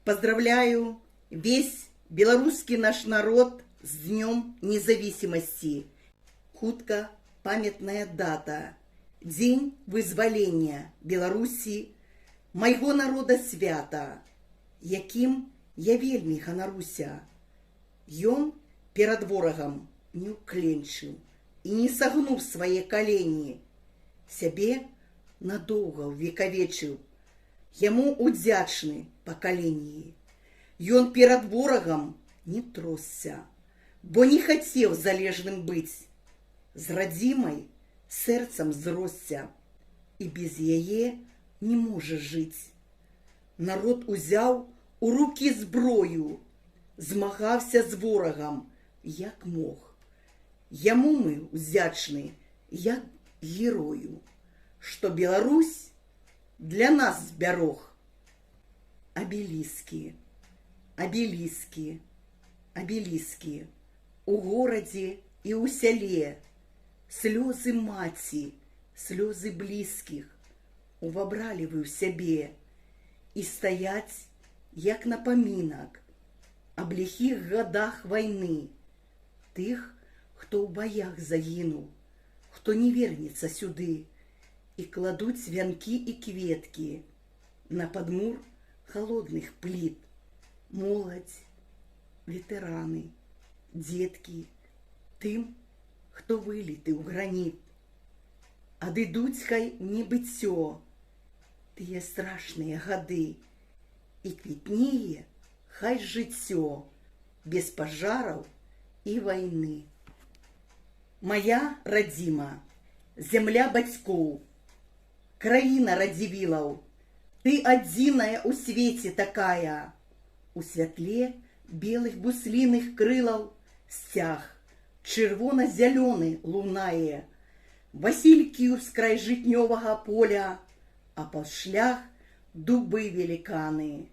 Поздравляю весь белорусский наш народ с Днем Независимости. Хутка памятная дата. День вызволения Беларуси, майго народа свята, яким я вельмі ганаруся. Ён перад ворагам не ўкленчыў і не сагнуў свае калені. Сябе надоўга ўвекавечыў. Яму удзячны пакаленні. Ён перад ворагам не тросся, бо не хацеў залежным быць. З радзімай сэрцам зросся і без яе не можа жыць. Народ узяў у рукі зброю, змагаўся з ворагам, як мог. Яму мы удзячны, як герою, што Беларусь для нас збярог. Абеліскі, абеліскі, абеліскі у горадзе і ў сяле, слёзы маці, слёзы блізкіх увабралі вы ў сябе і стаяць, як напамінак аб ліхіх гадах вайны, тых, хто ў баях загінуў, хто не вернецца сюды, і кладуць вянкі і кветкі на падмур холодных пліт. Моладзь, ветэраны, дзеткі, тым, хто выліты ў граніт. Адыдуць хай у небыццё тыя страшныя гады, і квітнее хай жыццё без пажараў і вайны. Мая радзіма, зямля бацькоў, краіна радзівілаў, ты адзіная ў свеце такая. У святле белых бусліных крылаў сцяг чырвона-зялёны лунае, васількі ўскрай жытнёвага поля, а пад шлях дубы веліканы.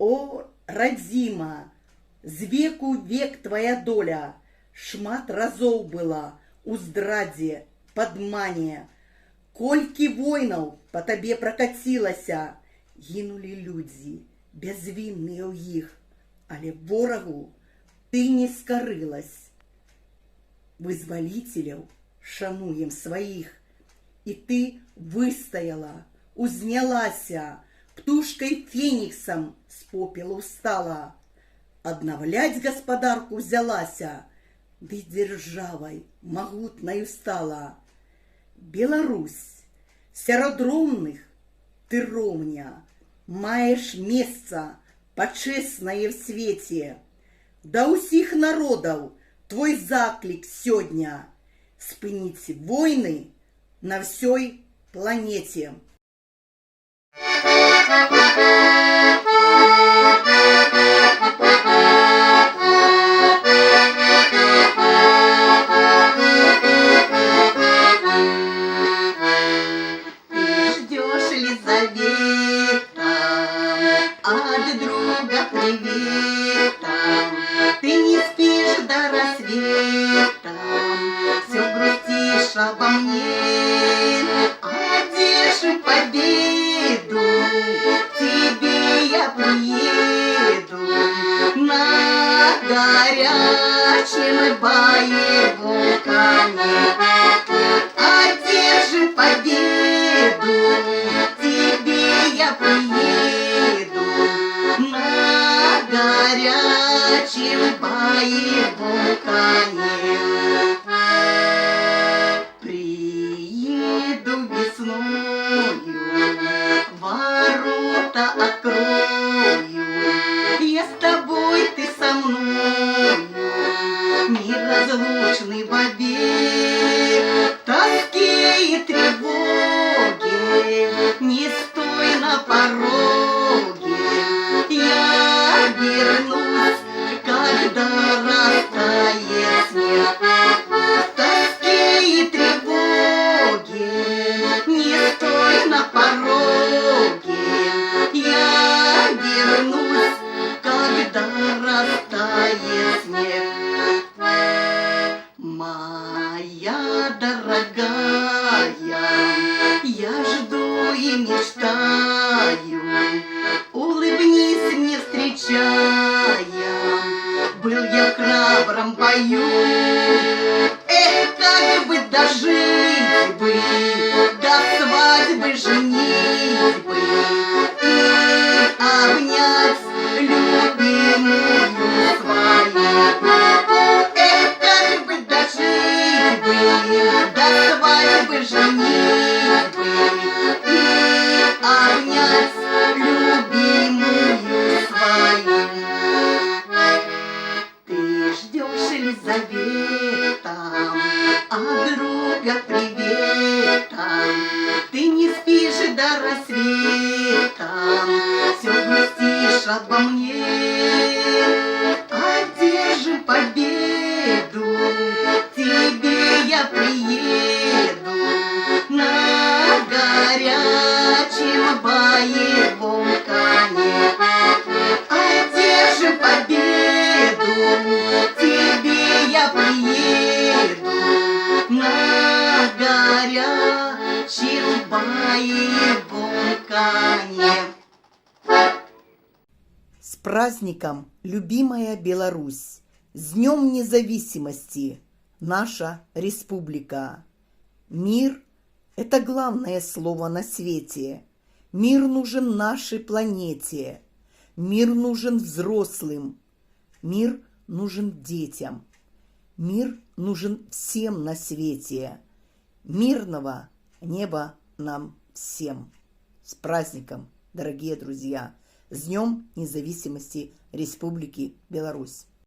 О, радзіма, з веку век твая доля шмат разоў была у здрадзе, падмане. Колькі войнаў па табе пракацілася, гінулі людзі, бязвінныя ў іх, але ворагу ты не скарылась. Вызваліцеляў шануем сваіх, і ты выстаяла, узнялася, птушкай феніксам з попелу стала, аднаўляць гаспадарку взялася, ды дзяржавай магутнаю стала. Беларусь, сярод роўных ты роўня, маеш месца пачэснае ў свеце. Да ўсіх народаў твой заклік сёння спыніць войны на ўсёй планеце. Обо мне одержи победу, тебе я приеду на горячем боевом коне. Одержи победу, тебе я приеду на горячем боевом коне. Ворота открою, я с тобой, ты со мною, неразлучны вовек. Тоски и тревоги, не стой на пороге, я вернусь, когда растает снег. Тоски и тревоги, не стой на пороге, я вернусь. встречая, был я в храбром бою. Эх, как бы дожить бы, до свадьбы женитьбы и обнять любимую свою. Эх, как бы дожить бы, до свадьбы женитьбы и обнять любимую свою. Ты ждешь Елизавета, а друга привета. Ты не спишь до рассвета, все грустишь обо мне. Одержим победу, тебе я приеду на горячем боевом коне. Одержим победу, тебе я приеду на горячем боевом коне. С праздником, любимая Беларусь! С Днем Независимости, наша республика! Мир – это главное слово на свете. Мир нужен нашей планете. Мир нужен взрослым. Мир нужен детям. Мир нужен всем на свете. Мирного неба нам всем! С праздником, дорогие друзья! С Днем Независимости Республики Беларусь!